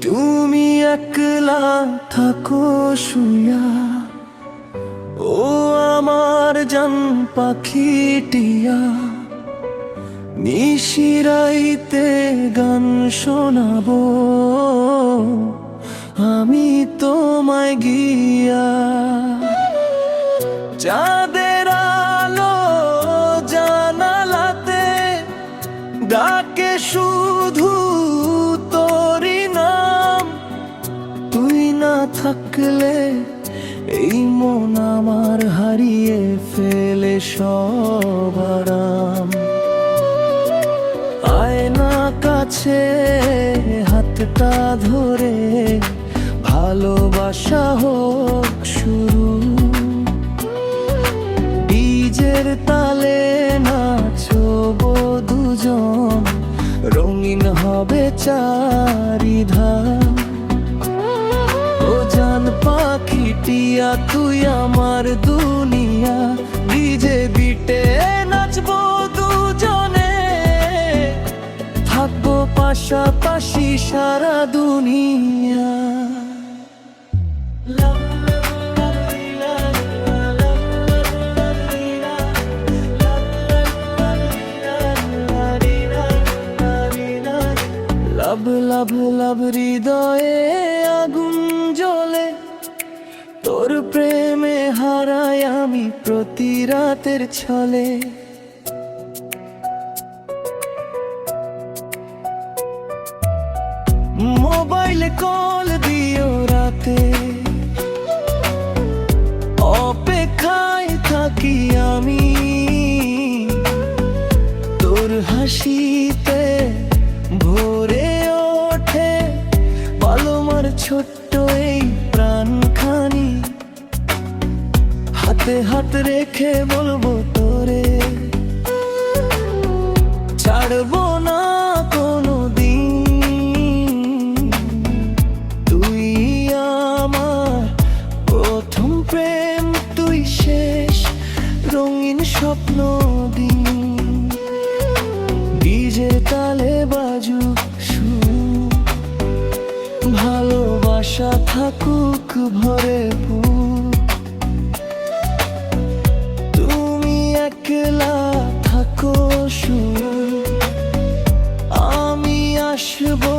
তুমি একলা থাকো শুয়া, ও আমার জান পাখিটিয়া, নিশিরাইতে গান শোনাবো আমি তোমায় গিয়া। চাঁদের আলো জানালাতে ডাকে শুধু তোরি নাম, তুই না থাকলে এই মন আমার হারিয়ে ফেলে সব আরাম। আয়না কাছে হাতটা ধরে ভালোবাসা হোক শুরু, ডিজের তালে নাচবো দুজন, রঙিন হবে চারিধাম। ও জান পাখিটিয়া তুই আমার দুনিয়া, ডিজে বিটে নাচবো দুজনে, থাকবো পাশাপাশি সারা দুনিয়া। লাভ লাভ লাভ হৃদয়ে আগুন জ্বলে, তোর প্রেমে হারাই আমি প্রতি রাতের ছলে। মোবাইলে কল দিও রাতে, অপেক্ষায় থাকি আমি তোর হাসিতে ভোরে ওঠে পালোমার ছোট্ট এই প্রাণখানি, হাতে হাত রেখে বলবো তোরে ছাড়বো না কোনো দিন। তুই আমার প্রথম প্রেম, তুই শেষ রঙিন স্বপ্ন দিন। ডিজে তালে বাজুক সুর, ভালোবাসা থাকুক ভরে বুক। তুমি একলা থাকো শুয়ে, আমি আসবো